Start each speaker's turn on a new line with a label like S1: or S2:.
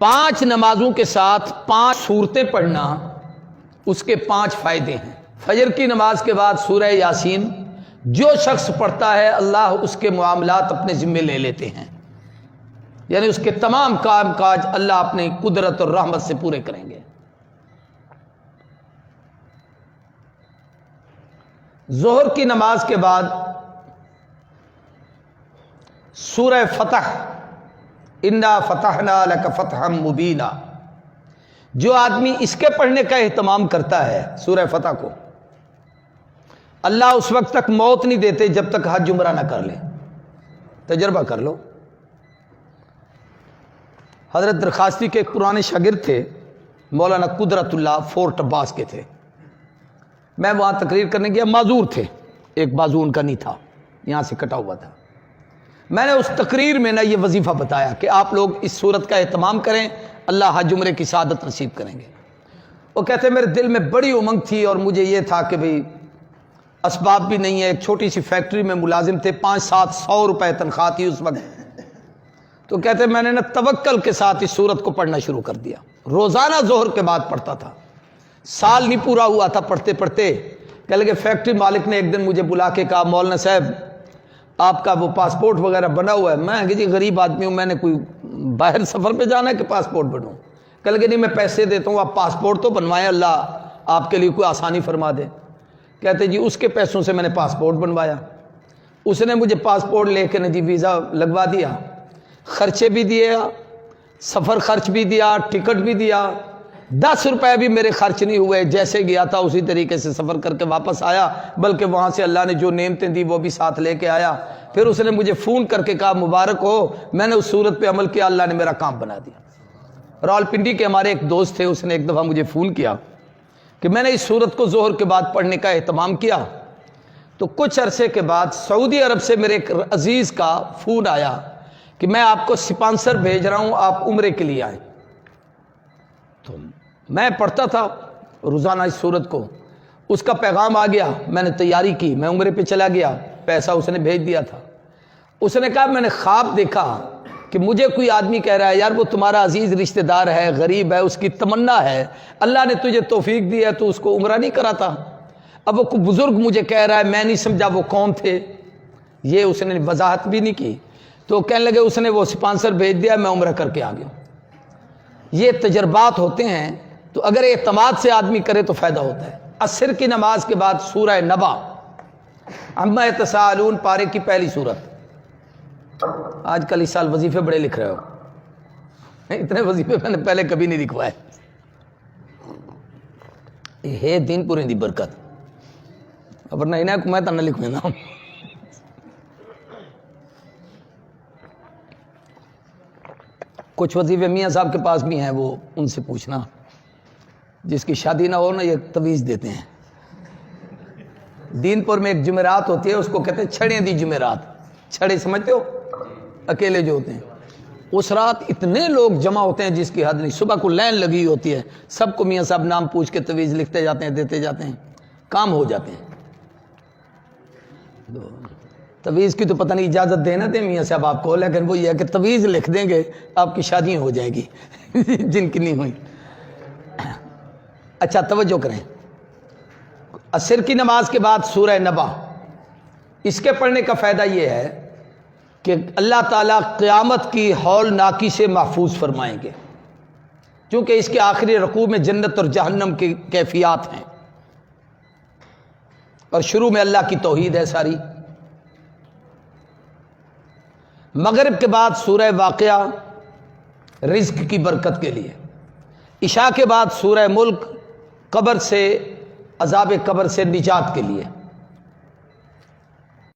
S1: 5 نمازوں کے ساتھ 5 سورتیں پڑھنا، اس کے 5 فائدے ہیں۔ فجر کی نماز کے بعد سورہ یاسین جو شخص پڑھتا ہے اللہ اس کے معاملات اپنے ذمے لے لیتے ہیں، یعنی اس کے تمام کام کاج اللہ اپنی قدرت اور رحمت سے پورے کریں گے۔ ظہر کی نماز کے بعد سورہ فتح، انا فتحنا لک فتحا مبینا، جو آدمی اس کے پڑھنے کا اہتمام کرتا ہے سورہ فتح کو، اللہ اس وقت تک موت نہیں دیتے جب تک حج عمرہ نہ کر لے۔ تجربہ کر لو۔ حضرت درخواستی کے ایک پرانے شاگرد تھے، مولانا قدرت اللہ، فورٹ عباس کے تھے۔ میں وہاں تقریر کرنے گیا، معذور تھے، ایک بازو ان کا نہیں تھا، یہاں سے کٹا ہوا تھا۔ میں نے اس تقریر میں یہ وظیفہ بتایا کہ آپ لوگ اس صورت کا اہتمام کریں، اللہ حج عمرے کی سعادت نصیب کریں گے۔ وہ کہتے میرے دل میں بڑی امنگ تھی اور مجھے یہ تھا کہ بھئی اسباب بھی نہیں ہے، ایک چھوٹی سی فیکٹری میں ملازم تھے، 500-700 روپے تنخواہ تھی اس وقت۔ تو کہتے میں نے توکل کے ساتھ اس سورت کو پڑھنا شروع کر دیا، روزانہ ظہر کے بعد پڑھتا تھا۔ سال نہیں پورا ہوا تھا پڑھتے پڑھتے، کہہ لگے فیکٹری مالک نے ایک دن مجھے بلا کے کہا مولانا صاحب آپ کا وہ پاسپورٹ وغیرہ بنا ہوا ہے۔ میں کہ جی غریب آدمی ہوں، میں نے کوئی باہر سفر پہ جانا ہے کہ پاسپورٹ بنوں؟ کہہ لگے نہیں میں پیسے دیتا ہوں، آپ پاسپورٹ تو بنوائیں، اللہ آپ کے لیے کوئی آسانی فرما دے۔ کہتے جی اس کے پیسوں سے میں نے پاسپورٹ بنوایا، اس نے مجھے پاسپورٹ لے کے جی ویزا لگوا دیا، خرچے بھی دیے، سفر خرچ بھی دیا، ٹکٹ بھی دیا، 10 روپے بھی میرے خرچ نہیں ہوئے، جیسے گیا تھا اسی طریقے سے سفر کر کے واپس آیا، بلکہ وہاں سے اللہ نے جو نعمتیں دی وہ بھی ساتھ لے کے آیا۔ پھر اس نے مجھے فون کر کے کہا مبارک ہو، میں نے اس صورت پہ عمل کیا، اللہ نے میرا کام بنا دیا۔ راولپنڈی کے ہمارے ایک دوست تھے، اس نے ایک دفعہ مجھے فون کیا کہ میں نے اس صورت کو ظہر کے بعد پڑھنے کا اہتمام کیا، تو کچھ عرصے کے بعد سعودی عرب سے میرے ایک عزیز کا فون آیا کہ میں آپ کو سپانسر بھیج رہا ہوں، آپ عمرے کے لیے آئیں۔ تو میں پڑھتا تھا روزانہ اس صورت کو، اس کا پیغام آ گیا، میں نے تیاری کی، میں عمرے پہ چلا گیا، پیسہ اس نے بھیج دیا تھا۔ اس نے کہا میں نے خواب دیکھا کہ مجھے کوئی آدمی کہہ رہا ہے یار وہ تمہارا عزیز رشتہ دار ہے، غریب ہے، اس کی تمنا ہے، اللہ نے تجھے توفیق دی ہے تو اس کو عمرہ نہیں کراتا۔ اب وہ کوئی بزرگ مجھے کہہ رہا ہے، میں نہیں سمجھا وہ کون تھے، یہ اس نے وضاحت بھی نہیں کی۔ تو کہنے لگے اس نے وہ سپانسر بھیج دیا، میں عمرہ کر کے آ گیا۔ یہ تجربات ہوتے ہیں، تو اگر اعتماد سے آدمی کرے تو فائدہ ہوتا ہے۔ عصر کی نماز کے بعد سورہ نبا، عما یتساءلون پارے کی پہلی سورت۔ آج کل اس سال وظیفے بڑے لکھ رہے ہو، اتنے وظیفے میں نے پہلے کبھی نہیں لکھوائے۔ یہ دین پورے دی برکت، ورنہ انہیں کو میں تو نہ لکھوں نا۔ کچھ وظیفے میاں صاحب کے پاس بھی ہیں، وہ ان سے پوچھنا، جس کی شادی نہ ہو نا یہ تویز دیتے ہیں۔ دین پور میں ایک جمعرات ہوتی ہے، اس کو کہتے ہیں چھڑیں دی جمعرات، چھڑے سمجھتے ہو اکیلے جو ہوتے ہیں، اس رات اتنے لوگ جمع ہوتے ہیں جس کی حد نہیں، صبح کو لائن لگی ہوتی ہے، سب کو میاں صاحب نام پوچھ کے تویز لکھتے جاتے ہیں، دیتے جاتے ہیں، کام ہو جاتے ہیں۔ تویز کی تو پتہ نہیں اجازت دینا دیں میاں صاحب آپ کو، لیکن وہ یہ ہے کہ تویز لکھ دیں گے آپ کی شادیاں ہو جائے گی جن کی نہیں ہوئی۔ اچھا توجہ کریں، عصر کی نماز کے بعد سورہ نبا، اس کے پڑھنے کا فائدہ یہ ہے کہ اللہ تعالیٰ قیامت کی ہولناکی سے محفوظ فرمائیں گے، کیونکہ اس کے آخری رکوع میں جنت اور جہنم کی کیفیات ہیں، اور شروع میں اللہ کی توحید ہے ساری۔ مغرب کے بعد سورہ واقعہ رزق کی برکت کے لیے، عشاء کے بعد سورہ ملک قبر سے، عذاب قبر سے نجات کے لیے۔